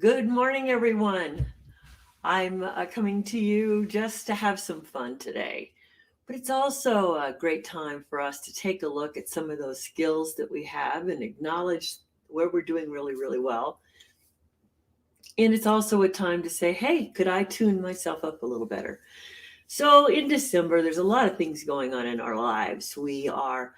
Good morning, everyone. I'm coming to you just to have some fun today, but it's also a great time for us to take a look at some of those skills that we have and acknowledge where we're doing really, really well. And it's also a time to say, hey, could I tune myself up a little better? So in December, there's a lot of things going on in our lives. We are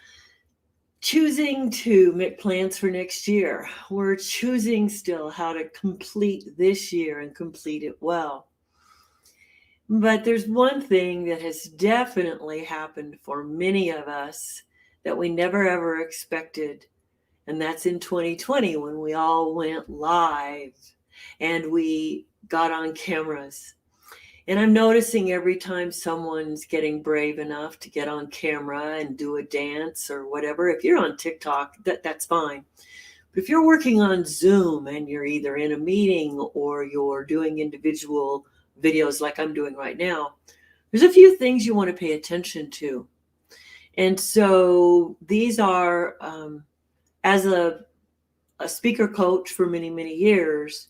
choosing to make plans for next year. We're choosing still how to complete this year and complete it well. But there's one thing that has definitely happened for many of us that we never ever expected. And that's in 2020 when we all went live and we got on cameras. And I'm noticing every time someone's getting brave enough to get on camera and do a dance or whatever, if you're on TikTok, that's fine. But if you're working on Zoom and you're either in a meeting or you're doing individual videos like I'm doing right now, there's a few things you want to pay attention to. And so these are, as a speaker coach for many, many years,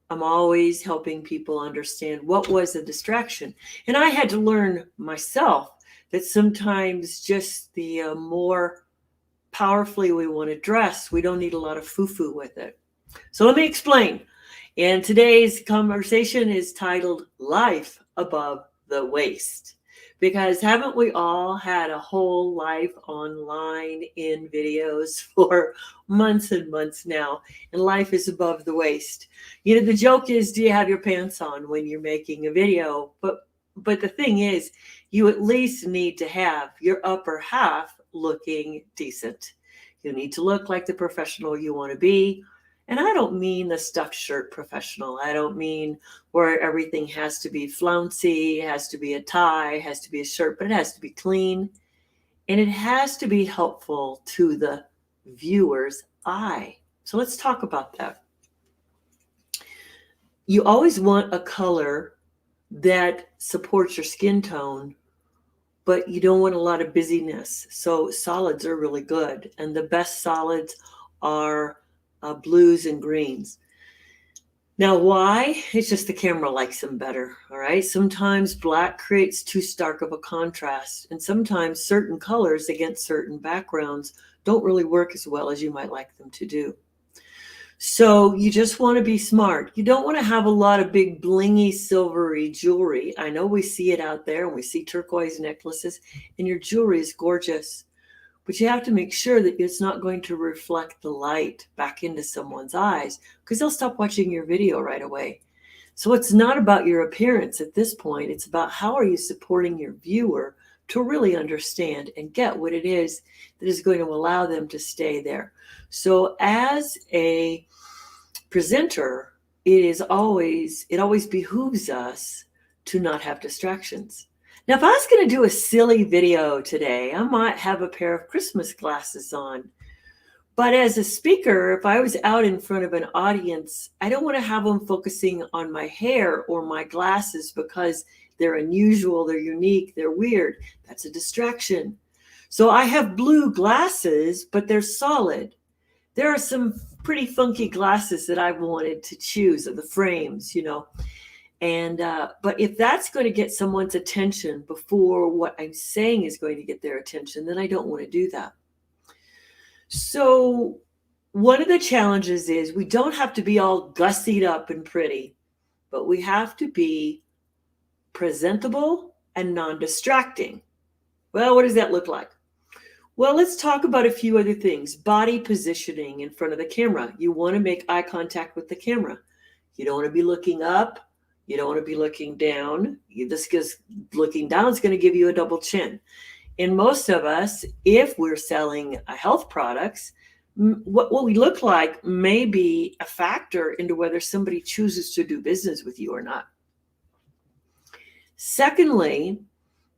I'm always helping people understand what was a distraction. And I had to learn myself that sometimes just the more powerfully we want to dress, we don't need a lot of foo-foo with it. So let me explain. And today's conversation is titled Life Above the Waist. Because haven't we all had a whole life online in videos for months and months now? And life is above the waist. You know, the joke is, do you have your pants on when you're making a video? But the thing is, you at least need to have your upper half looking decent. You need to look like the professional you want to be. And I don't mean the stuffed shirt professional. I don't mean where everything has to be flouncy, has to be a tie, has to be a shirt, but it has to be clean. And it has to be helpful to the viewer's eye. So let's talk about that. You always want a color that supports your skin tone, but you don't want a lot of busyness. So solids are really good. And the best solids are blues and greens. Now, why? It's just the camera likes them better, all right? Sometimes black creates too stark of a contrast, and sometimes certain colors against certain backgrounds don't really work as well as you might like them to do. So you just want to be smart. You don't want to have a lot of big blingy silvery jewelry. I know we see it out there, and we see turquoise necklaces, and your jewelry is gorgeous. But you have to make sure that it's not going to reflect the light back into someone's eyes because they'll stop watching your video right away. So it's not about your appearance at this point. It's about how are you supporting your viewer to really understand and get what it is that is going to allow them to stay there. So as a presenter, it always behooves us to not have distractions. Now, if I was going to do a silly video today, I might have a pair of Christmas glasses on. But as a speaker, if I was out in front of an audience, I don't want to have them focusing on my hair or my glasses because they're unusual, they're unique, they're weird. That's a distraction. So I have blue glasses, but they're solid. There are some pretty funky glasses that I've wanted to choose of the frames, And but if that's going to get someone's attention before what I'm saying is going to get their attention, then I don't want to do that. So one of the challenges is we don't have to be all gussied up and pretty, but we have to be presentable and non-distracting. Well, what does that look like? Well, let's talk about a few other things. Body positioning in front of the camera. You want to make eye contact with the camera. You don't want to be looking up. You don't want to be looking down. Looking down is going to give you a double chin. And most of us, if we're selling health products, what we look like may be a factor into whether somebody chooses to do business with you or not. Secondly,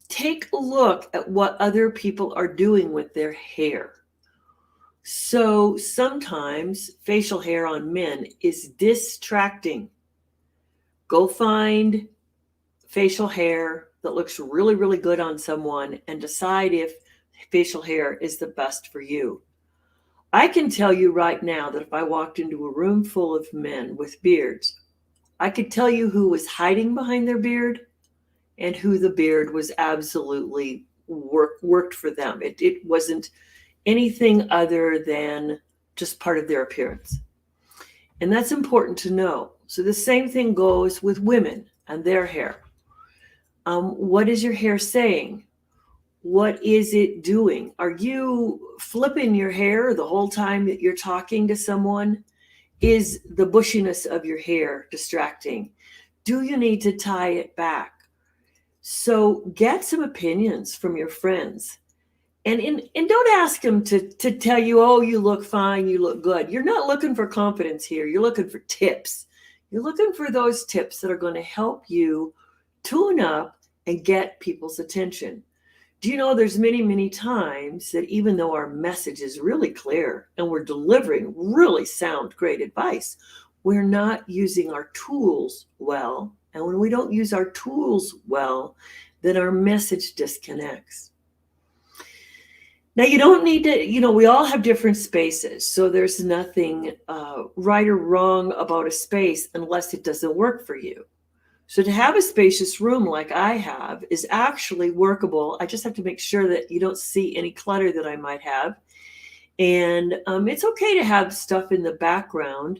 take a look at what other people are doing with their hair. So sometimes facial hair on men is distracting. Go find facial hair that looks really, really good on someone and decide if facial hair is the best for you. I can tell you right now that if I walked into a room full of men with beards, I could tell you who was hiding behind their beard and who the beard was absolutely worked for them. It wasn't anything other than just part of their appearance. And that's important to know. So the same thing goes with women and their hair. What is your hair saying? What is it doing? Are you flipping your hair the whole time that you're talking to someone? Is the bushiness of your hair distracting? Do you need to tie it back? So get some opinions from your friends. And don't ask them to tell you, oh, you look fine, you look good. You're not looking for confidence here. You're looking for tips. You're looking for those tips that are going to help you tune up and get people's attention. Do you know there's many, many times that even though our message is really clear and we're delivering really sound, great advice, we're not using our tools well. And when we don't use our tools well, then our message disconnects. Now, you don't need to, we all have different spaces. So there's nothing right or wrong about a space unless it doesn't work for you. So to have a spacious room like I have is actually workable. I just have to make sure that you don't see any clutter that I might have. And it's okay to have stuff in the background.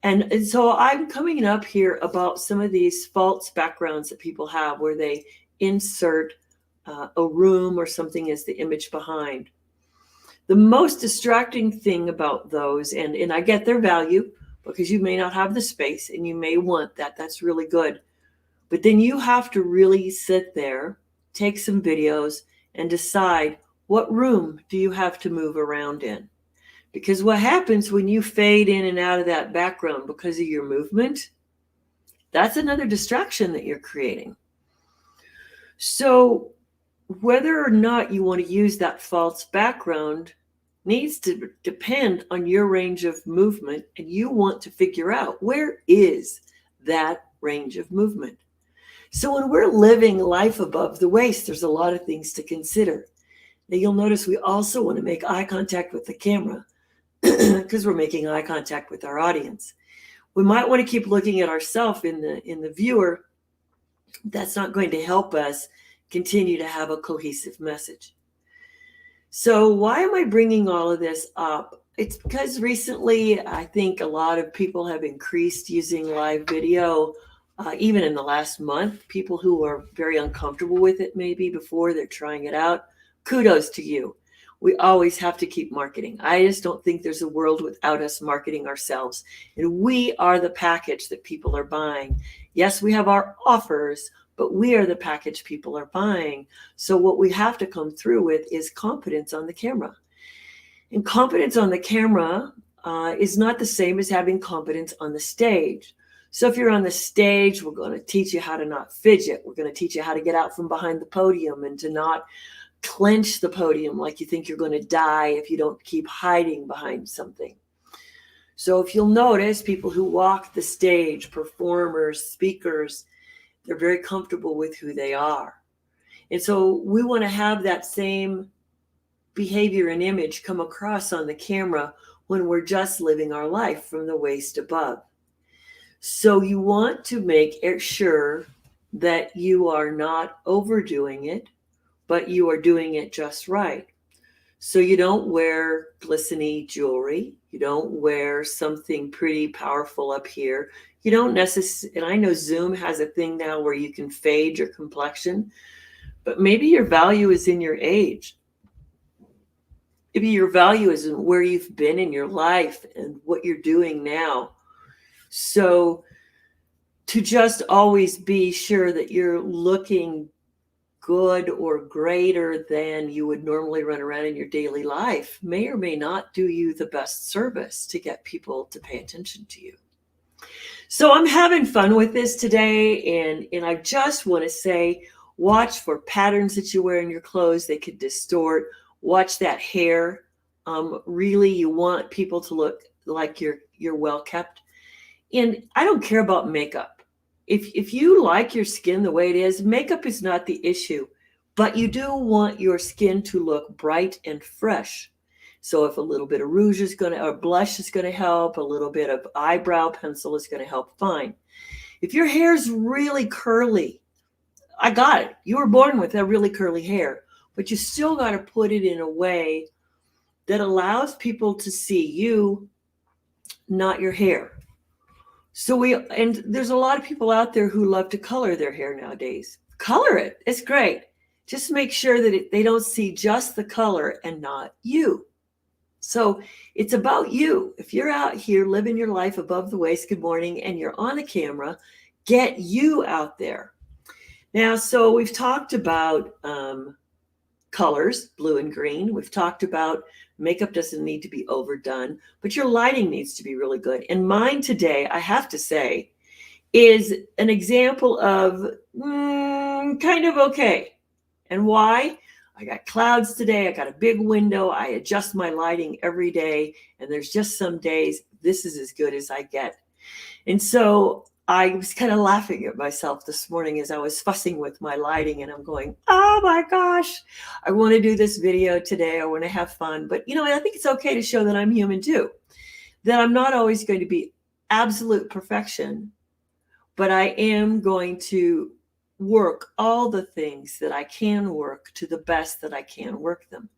And so I'm coming up here about some of these false backgrounds that people have where they insert a room or something as the image behind. The most distracting thing about those, and I get their value, because you may not have the space and you may want that. That's really good. But then you have to really sit there, take some videos, and decide what room do you have to move around in. Because what happens when you fade in and out of that background because of your movement, that's another distraction that you're creating. So whether or not you want to use that false background needs to depend on your range of movement, and you want to figure out where is that range of movement. So when we're living life above the waist, there's a lot of things to consider. Now you'll notice we also want to make eye contact with the camera because we're making eye contact with our audience. We might want to keep looking at ourselves in the viewer. That's not going to help us continue to have a cohesive message. So why am I bringing all of this up? It's because recently I think a lot of people have increased using live video, even in the last month. People who are very uncomfortable with it maybe before they're trying it out. Kudos to you. We always have to keep marketing. I just don't think there's a world without us marketing ourselves. And we are the package that people are buying. Yes, we have our offers, but we are the package people are buying. So what we have to come through with is confidence on the camera. And confidence on the camera is not the same as having confidence on the stage. So if you're on the stage, we're going to teach you how to not fidget. We're going to teach you how to get out from behind the podium and to not clench the podium like you think you're going to die if you don't keep hiding behind something. So if you'll notice, people who walk the stage, performers, speakers, they're very comfortable with who they are. And so we want to have that same behavior and image come across on the camera when we're just living our life from the waist above. So you want to make sure that you are not overdoing it, but you are doing it just right. So you don't wear glistening jewelry. You don't wear something pretty powerful up here. You don't necessarily, and I know Zoom has a thing now where you can fade your complexion, but maybe your value is in your age. Maybe your value is in where you've been in your life and what you're doing now. So to just always be sure that you're looking good or greater than you would normally run around in your daily life may or may not do you the best service to get people to pay attention to you. So I'm having fun with this today, and I just want to say, watch for patterns that you wear in your clothes. They could distort. Watch that hair. Really, you want people to look like you're well kept. And I don't care about makeup. If you like your skin the way it is, makeup is not the issue, but you do want your skin to look bright and fresh. So if a little bit of rouge is going to, or blush is going to help, a little bit of eyebrow pencil is going to help, fine. If your hair's really curly, I got it. You were born with that really curly hair, but you still got to put it in a way that allows people to see you, not your hair. And there's a lot of people out there who love to color their hair nowadays. Color it. It's great. Just make sure that they don't see just the color and not you. So it's about you. If you're out here living your life above the waist, good morning, and you're on the camera, get you out there. Now, so we've talked about colors, blue and green. We've talked about makeup doesn't need to be overdone, but your lighting needs to be really good. And mine today, I have to say, is an example of kind of okay. And why? I got clouds today. I got a big window. I adjust my lighting every day. And there's just some days this is as good as I get. And so I was kind of laughing at myself this morning as I was fussing with my lighting, and I'm going, oh my gosh, I want to do this video today. I want to have fun. But, I think it's okay to show that I'm human too, that I'm not always going to be absolute perfection, but I am going to work all the things that I can work to the best that I can work them.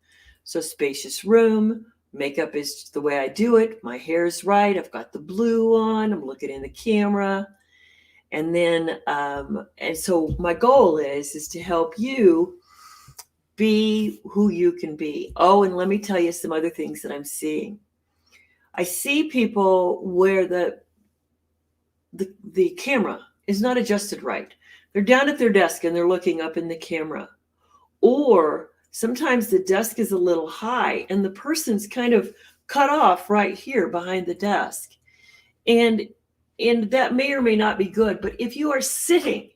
So spacious room, makeup is the way I do it. My hair's right. I've got the blue on. I'm looking in the camera. And then, and so my goal is to help you be who you can be. Oh, and let me tell you some other things that I'm seeing. I see people where the camera is not adjusted right. They're down at their desk and they're looking up in the camera. Or sometimes the desk is a little high and the person's kind of cut off right here behind the desk. And that may or may not be good, but if you are sitting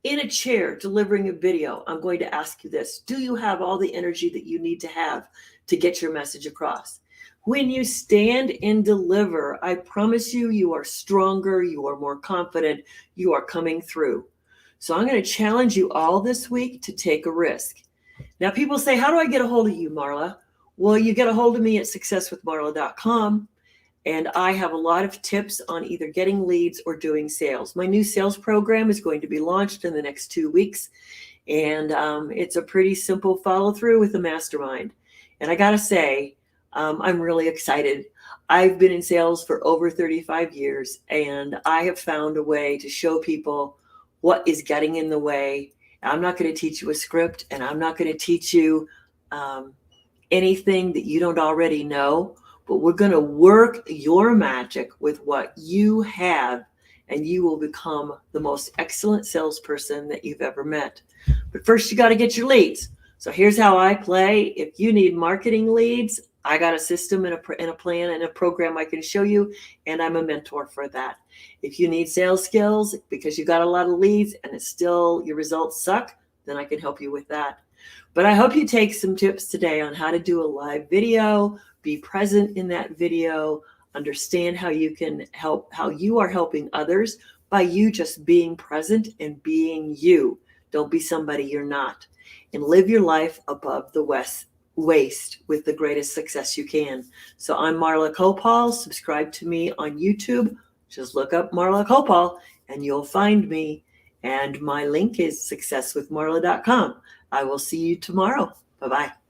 in a chair delivering a video, I'm going to ask you this. Do you have all the energy that you need to have to get your message across? When you stand and deliver, I promise you, you are stronger, you are more confident, you are coming through. So I'm going to challenge you all this week to take a risk. Now, people say, how do I get a hold of you, Marla? Well, you get a hold of me at successwithmarla.com. And I have a lot of tips on either getting leads or doing sales. My new sales program is going to be launched in the next 2 weeks. And it's a pretty simple follow through with a mastermind. And I got to say, I'm really excited. I've been in sales for over 35 years, and I have found a way to show people what is getting in the way. I'm not going to teach you a script, and I'm not going to teach you anything that you don't already know. But we're going to work your magic with what you have, and you will become the most excellent salesperson that you've ever met. But first, you got to get your leads. So here's how I play. If you need marketing leads, I got a system and a plan and a program I can show you, and I'm a mentor for that. If you need sales skills because you got a lot of leads and it's still your results suck, then I can help you with that. But I hope you take some tips today on how to do a live video, be present in that video, understand how you can help, how you are helping others by you just being present and being you. Don't be somebody you're not. And live your life above the waist with the greatest success you can. So I'm Marla Copal. Subscribe to me on YouTube. Just look up Marla Copal and you'll find me. And my link is successwithmarla.com. I will see you tomorrow. Bye-bye.